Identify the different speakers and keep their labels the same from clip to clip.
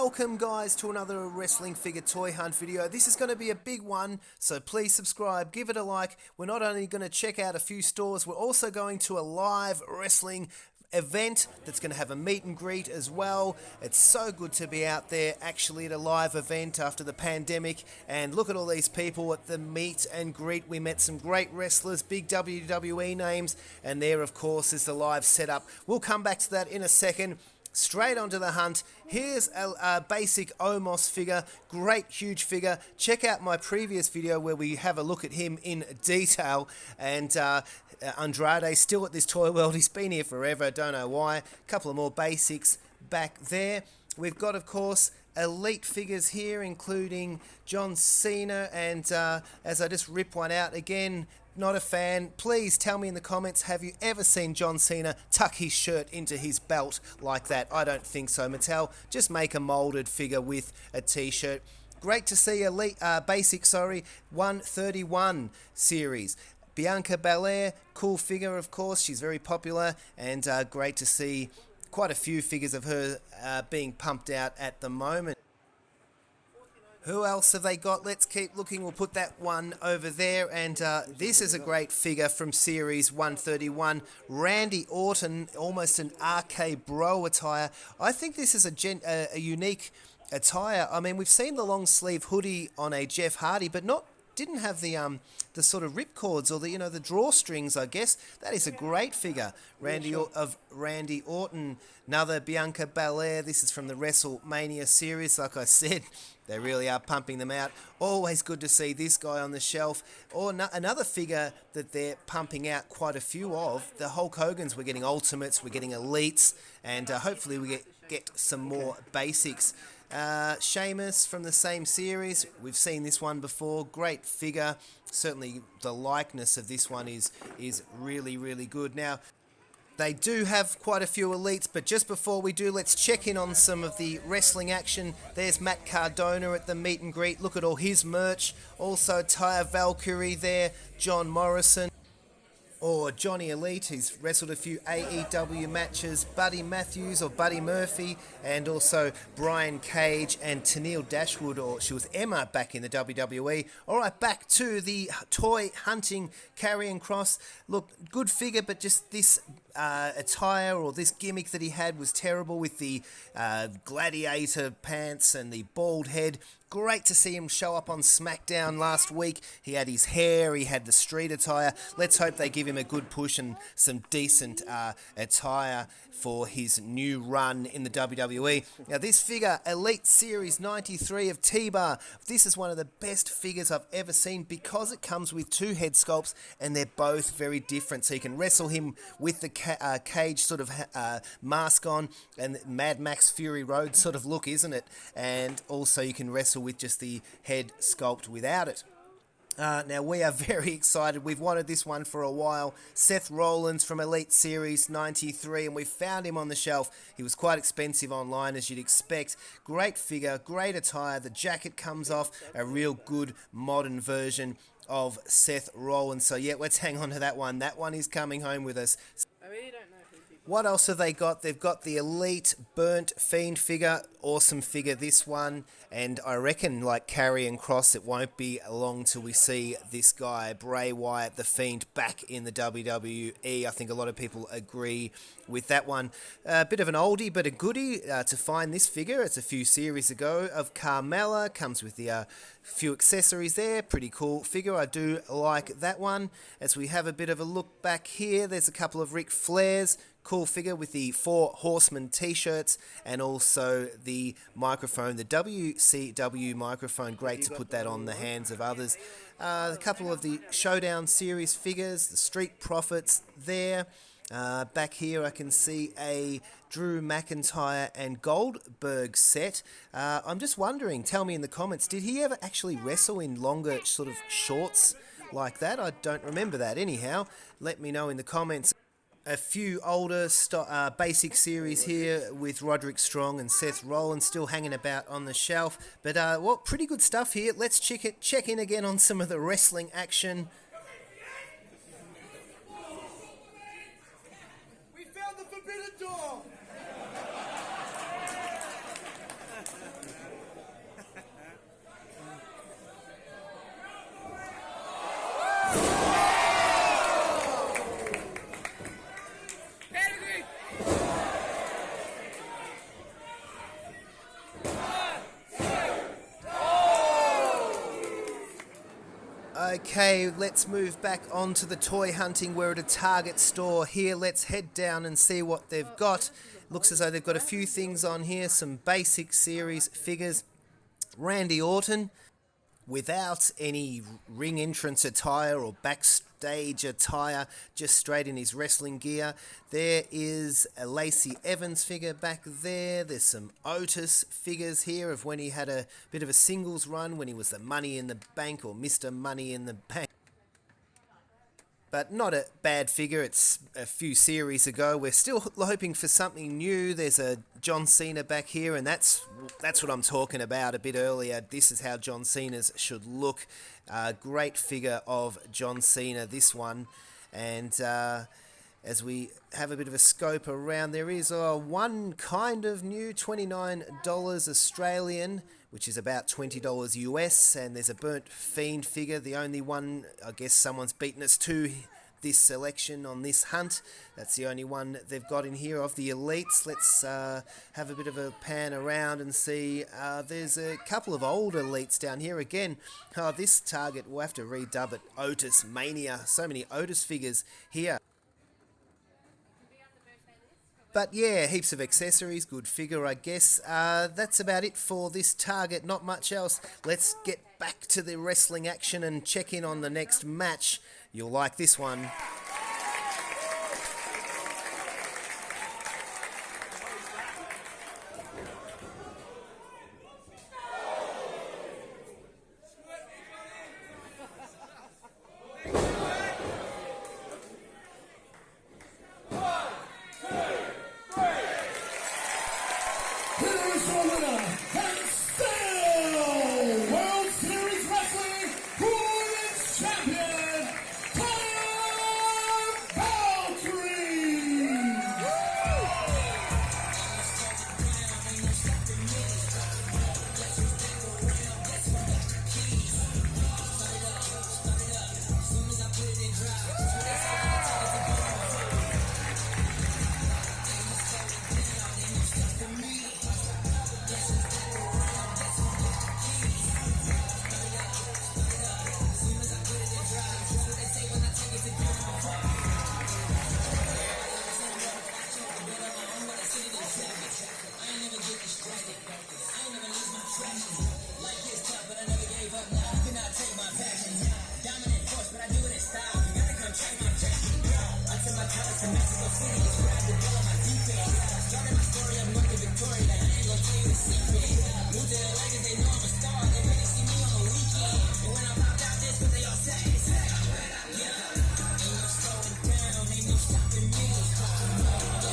Speaker 1: Welcome guys to another wrestling figure toy hunt video. This is going to be a big one, so please subscribe, give it a like. We're not only going to check out a few stores, we're also going to a live wrestling event that's going to have a meet and greet as well. It's so good to be out there actually at a live event after the pandemic, and look at all these people at the meet and greet. We met some great wrestlers, big WWE names, and there of course is the live setup. We'll come back to that in a second. Straight onto the hunt. Here's a basic Omos figure, great huge figure. Check out my previous video where we have a look at him in detail. And Andrade still at this toy world. He's been here forever, don't know why. A couple of more basics back there. We've got, of course, elite figures here, including John Cena. And as I just rip one out again, not a fan. Please tell me in the comments, have you ever seen John Cena tuck his shirt into his belt like that? I don't think so. Mattel, just make a molded figure with a t-shirt. Great to see elite, basic 131 series. Bianca Belair, cool figure of course, she's very popular, and great to see quite a few figures of her being pumped out at the moment. Who else have they got? Let's keep looking. We'll put that one over there. And this is a great figure from Series 131. Randy Orton, almost an RK Bro attire. I think this is a unique attire. I mean, we've seen the long sleeve hoodie on a Jeff Hardy, but didn't have the sort of ripcords or the drawstrings, I guess. That is a great figure. Randy Orton, another Bianca Belair. This is from the WrestleMania series, like I said. They really are pumping them out. Always good to see this guy on the shelf. Or another figure that they're pumping out quite a few of, the Hulk Hogan's. We're getting Ultimates, we're getting Elites, and hopefully we get some more basics. Sheamus from the same series. We've seen this one before. Great figure. Certainly the likeness of this one is really, really good. Now, they do have quite a few elites, but just before we do, let's check in on some of the wrestling action. There's Matt Cardona at the meet and greet. Look at all his merch. Also Taya Valkyrie there, John Morrison. Or Johnny Elite, he's wrestled a few AEW matches, Buddy Matthews or Buddy Murphy, and also Brian Cage and Tennille Dashwood, or she was Emma back in the WWE. Alright, back to the toy hunting Karrion Kross. Look, good figure, but just this attire or this gimmick that he had was terrible with the gladiator pants and the bald head. Great to see him show up on SmackDown last week. He had his hair, he had the street attire. Let's hope they give him a good push and some decent attire for his new run in the WWE. Now this figure, Elite Series 93 of T-Bar. This is one of the best figures I've ever seen because it comes with two head sculpts and they're both very different. So you can wrestle him with the cage sort of mask on and Mad Max Fury Road sort of look, isn't it? And also you can wrestle with just the head sculpt without it. Now we are very excited. We've wanted this one for a while. Seth Rollins from Elite Series 93, and we found him on the shelf. He was quite expensive online, as you'd expect. Great figure, great attire. The jacket comes off, a real good modern version of Seth Rollins. So yeah, let's hang on to that one. That one is coming home with us.
Speaker 2: I really don't know who people...
Speaker 1: What else have they got? They've got the Elite Burnt Fiend figure. Awesome figure, this one. And I reckon, like Karrion Kross, it won't be long till we see this guy, Bray Wyatt, the Fiend, back in the WWE. I think a lot of people agree with that one. A bit of an oldie, but a goodie to find this figure. It's a few series ago of Carmella. Comes with the few accessories there. Pretty cool figure. I do like that one. As we have a bit of a look back here, there's a couple of Ric Flairs. Cool figure with the 4 Horsemen t-shirts and also the microphone, the WCW microphone. Great to put that on the hands of others. A couple of the Showdown Series figures, the Street Profits there. Back here I can see a Drew McIntyre and Goldberg set. I'm just wondering, tell me in the comments, did he ever actually wrestle in longer sort of shorts like that? I don't remember that. Anyhow, let me know in the comments. A few older basic series here with Roderick Strong and Seth Rollins still hanging about on the shelf. But, well, pretty good stuff here. Let's check in again on some of the wrestling action.
Speaker 3: We found the forbidden door!
Speaker 1: Okay, let's move back on to the toy hunting. We're at a Target store here. Let's head down and see what they've got. Looks as though they've got a few things on here, some basic series figures. Randy Orton, without any ring entrance attire or backstage attire, just straight in his wrestling gear. There is a Lacey Evans figure back there. There's some Otis figures here of when he had a bit of a singles run, when he was the Money in the Bank or Mr. Money in the Bank. But not a bad figure. It's a few series ago. We're still hoping for something new. There's a John Cena back here, and that's what I'm talking about a bit earlier. This is how John Cena's should look. Great figure of John Cena, this one. And as we have a bit of a scope around, there is one kind of new, $29 Australian, which is about $20 US, and there's a Burnt Fiend figure, the only one, I guess someone's beaten us to this selection on this hunt. That's the only one they've got in here of the elites. Let's have a bit of a pan around and see. There's a couple of old elites down here again. This Target, we'll have to redub it Otis Mania. So many Otis figures here. But yeah, heaps of accessories, good figure I guess. That's about it for this Target, not much else. Let's get back to the wrestling action and check in on the next match. You'll like this one.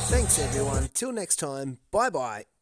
Speaker 1: Thanks everyone, till next time, bye bye.